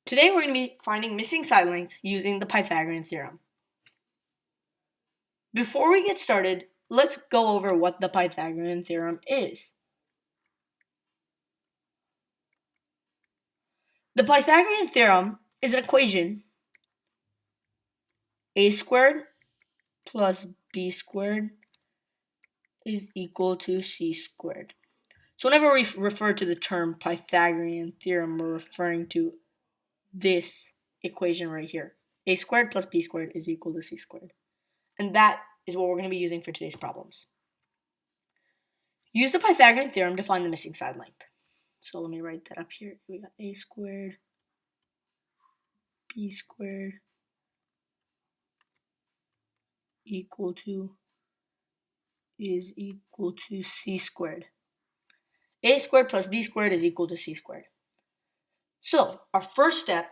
Today we're going to be finding missing side lengths using the Pythagorean theorem. Before we get started, let's go over what the Pythagorean theorem is. The Pythagorean theorem is an equation a squared plus b squared is equal to c squared. So whenever we refer to the term Pythagorean theorem, we're referring to this equation right here. A squared plus b squared is equal to c squared. And that is what we're going to be using for today's problems. Use the Pythagorean theorem to find the missing side length. So let me write that up here. We got a squared, b squared is equal to c squared. A squared plus b squared is equal to c squared. So our first step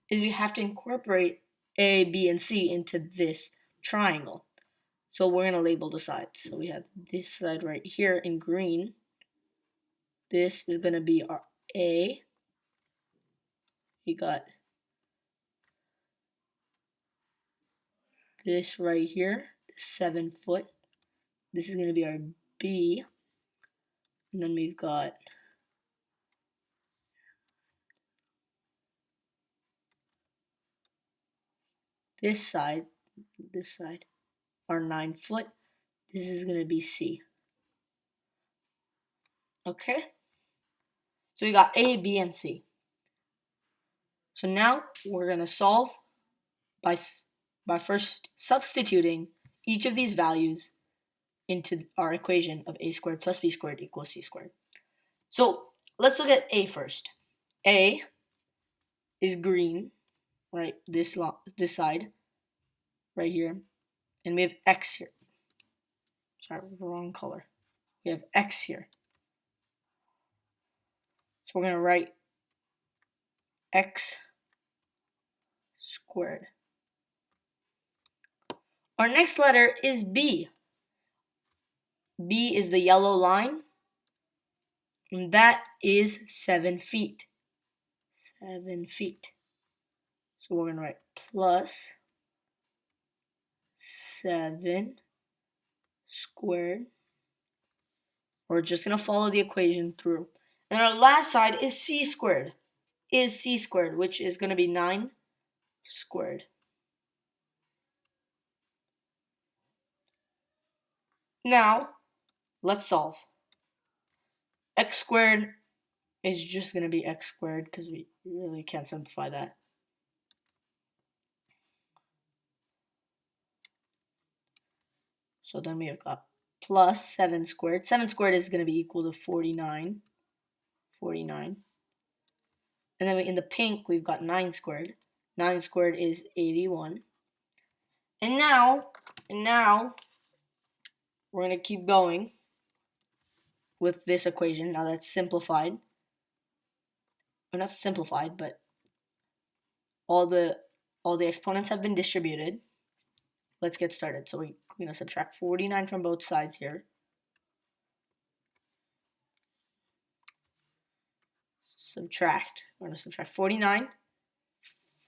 is we have to incorporate a, b, and c into this triangle. So we're going to label the sides. So we have this side right here in green. This is going to be our a. We got this right here, 7 foot. This is going to be our b. And then we've got this side, our 9 foot. This is going to be c. Okay? So we got a, b, and c. So now we're going to solve by first substituting each of these values into our equation of a squared plus b squared equals c squared. So let's look at a first. A is green, right? This side right here. And we have x here. Sorry, wrong color. We have x here. So we're going to write x squared. Our next letter is b. B is the yellow line, and that is 7 feet. 7 feet. So we're going to write plus 7 squared. We're just going to follow the equation through. And our last side is c squared. Which is going to be 9 squared. Now, let's solve. X squared is just going to be x squared because we really can't simplify that. So then we have got plus 7 squared. 7 squared is going to be equal to 49. And then in the pink, we've got 9 squared. 9 squared is 81. And now we're going to keep going with this equation. Now that's simplified. Or not simplified, but all the exponents have been distributed. Let's get started. So we're going to subtract 49 from both sides here. We're going to subtract 49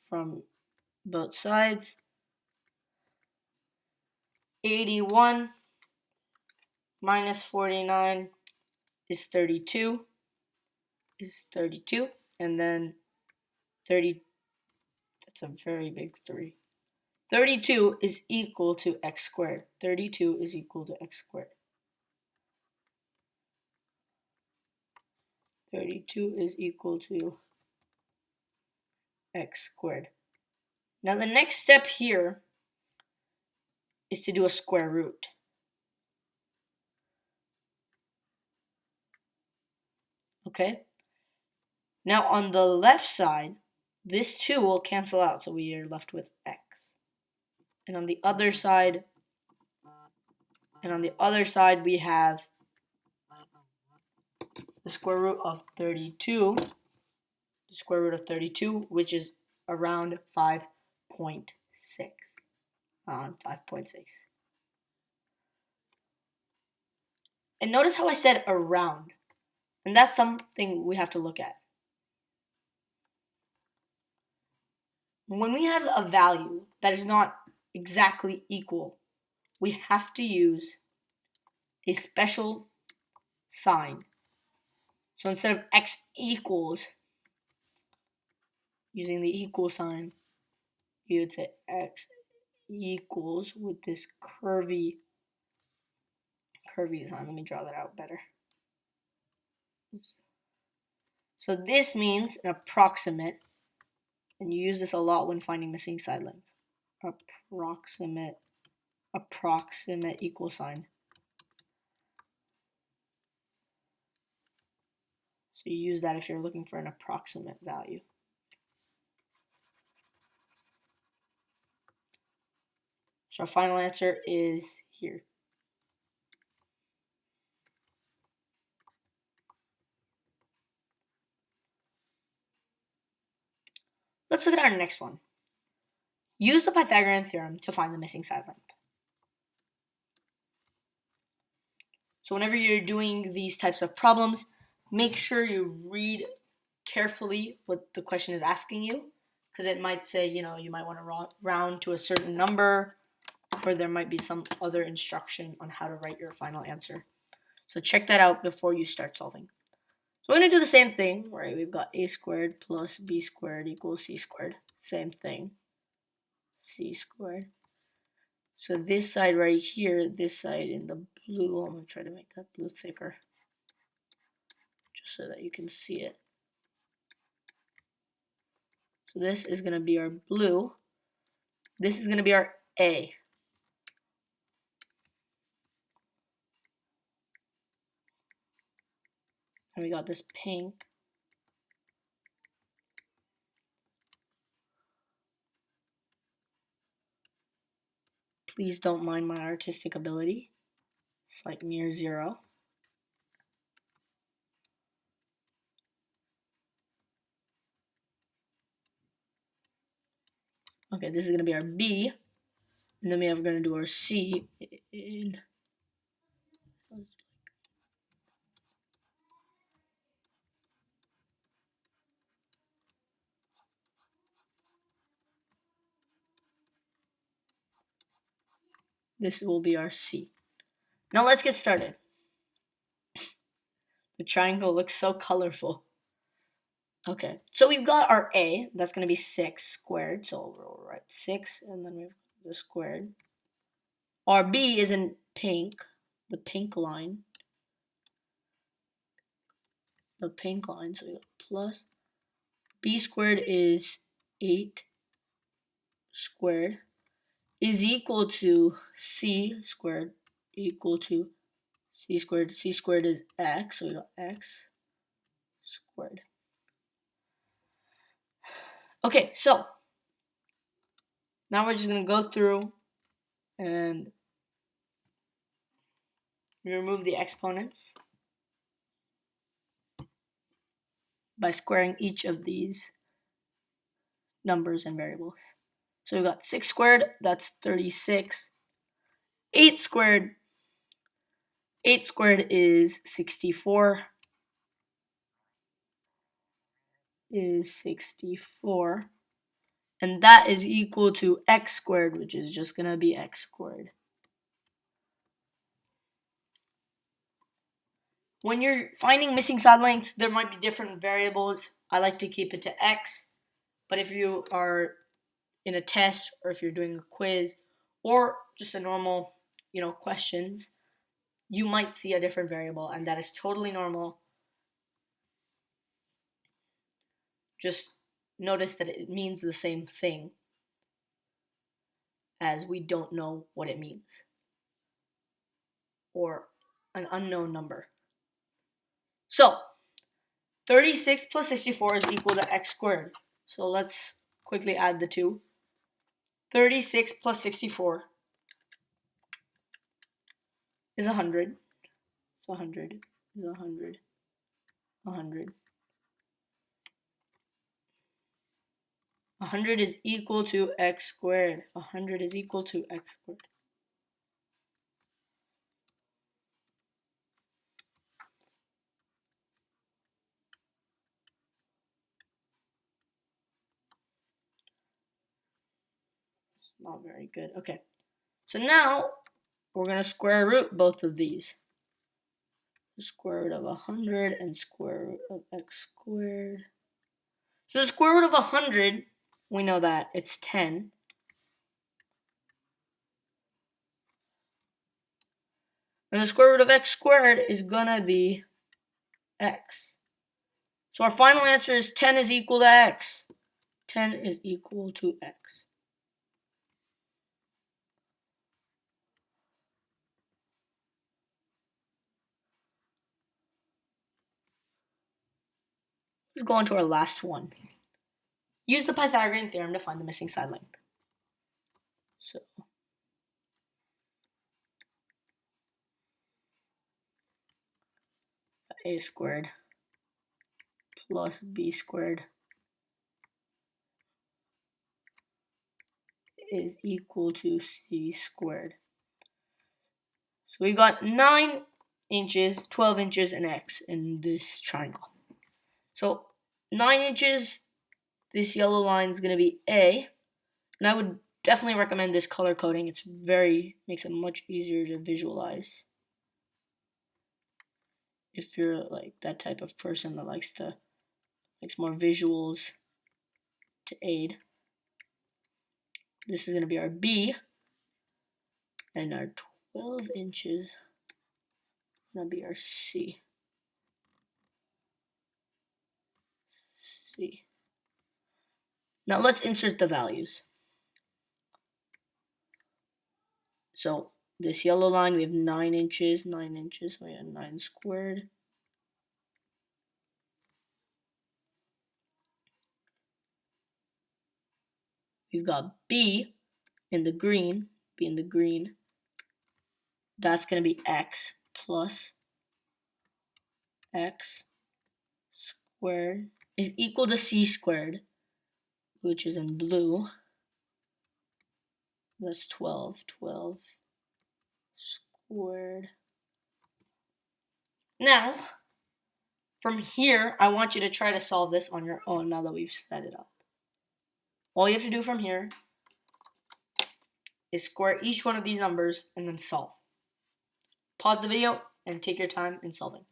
from both sides. 81 minus 49 is 32. And then 30, that's a very big 3. 32 is equal to x squared. 32 is equal to x squared. 32 is equal to x squared. Now the next step here is to do a square root. Okay? Now on the left side, this 2 will cancel out, so we are left with x. And on the other side, we have the square root of 32. The square root of 32, which is around 5.6. Around 5.6. And notice how I said around. And that's something we have to look at. when we have a value that is not exactly equal, we have to use a special sign. So instead of x equals, using the equal sign, you would say x equals with this curvy sign. Let me draw that out better. So this means an approximate, and you use this a lot when finding missing side lengths. Approximate equal sign. So you use that if you're looking for an approximate value. So our final answer is here. Let's look at our next one. Use the Pythagorean theorem to find the missing side length. So whenever you're doing these types of problems, make sure you read carefully what the question is asking you, because it might say, you might want to round to a certain number, or there might be some other instruction on how to write your final answer. So check that out before you start solving. So we're going to do the same thing, right? We've got a squared plus b squared equals c squared. Same thing, c squared. So this side right here, this side in the blue, I'm going to try to make that blue thicker, just so that you can see it. So this is going to be our blue. This is going to be our A. And we got this pink. Please don't mind my artistic ability. It's like near zero. Okay, this is going to be our B. And then we are going to do our C in this will be our C. Now let's get started. The triangle looks so colorful. Okay, so we've got our A. That's going to be 6 squared. So we'll write 6, and then we've got the squared. Our B is in pink, the pink line. So we got plus. B squared is 8 squared is equal to C squared equal to C squared. C squared is X, so we got X squared. Okay, so now we're just going to go through and remove the exponents by squaring each of these numbers and variables. So we've got 6 squared, that's 36. 8 squared is 64. And that is equal to x squared, which is just going to be x squared. When you're finding missing side lengths, there might be different variables. I like to keep it to x, but if you are in a test or if you're doing a quiz or just a normal, questions, you might see a different variable, and that is totally normal. Just notice that it means the same thing, as we don't know what it means, or an unknown number. So 36 plus 64 is equal to x squared. So let's quickly add the two. 36 plus 64 is 100. So 100 is 100. 100. 100 is equal to x squared. 100 is equal to x squared. not very good. Okay, so now we're going to square root both of these. The square root of 100 and square root of x squared. So the square root of 100, we know that it's 10. And the square root of x squared is going to be x. So our final answer is 10 is equal to x. 10 is equal to x. Let's go on to our last one. Use the Pythagorean theorem to find the missing side length. So a squared plus b squared is equal to c squared. So we got 9 inches, 12 inches, and x in this triangle. So 9 inches, this yellow line is going to be A. And I would definitely recommend this color coding. It's makes it much easier to visualize. If you're like that type of person that likes more visuals to aid. This is going to be our B. And our 12 inches is going to be our C. C. Now let's insert the values. So this yellow line, we have 9 inches, so we have 9 squared. We've got B in the green, that's going to be x plus x squared is equal to c squared, which is in blue. That's 12 squared. Now, from here, I want you to try to solve this on your own now that we've set it up. All you have to do from here is square each one of these numbers and then solve. Pause the video and take your time in solving.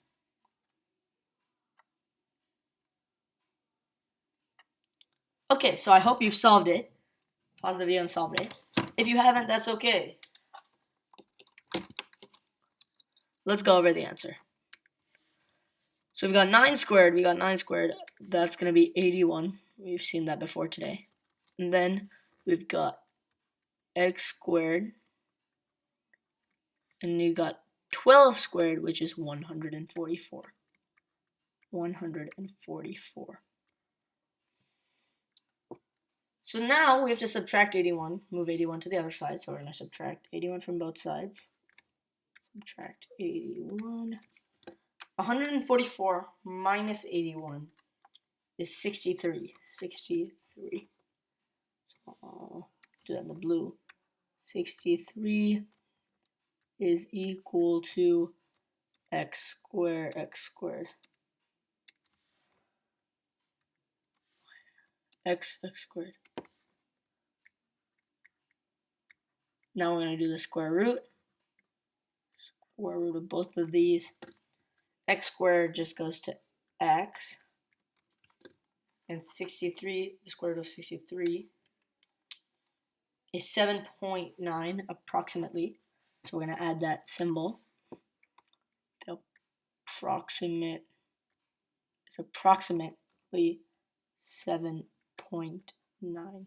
Okay, so I hope you've solved it. Pause the video and solved it. If you haven't, that's okay. Let's go over the answer. So we've got 9 squared. That's going to be 81. We've seen that before today. And then we've got x squared. And you got 12 squared, which is 144. 144. So now we have to subtract 81. Move 81 to the other side. So we're going to subtract 81 from both sides. Subtract 81. 144 minus 81 is 63. 63. So I'll do that in the blue. 63 is equal to x squared. X squared. Now we're going to do the square root. Square root of both of these. X squared just goes to x. And 63, the square root of 63 is 7.9 approximately. So we're going to add that symbol. The approximate is approximately 7.9.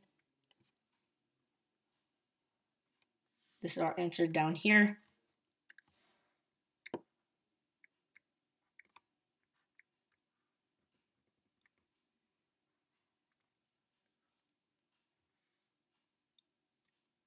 This is our answer down here.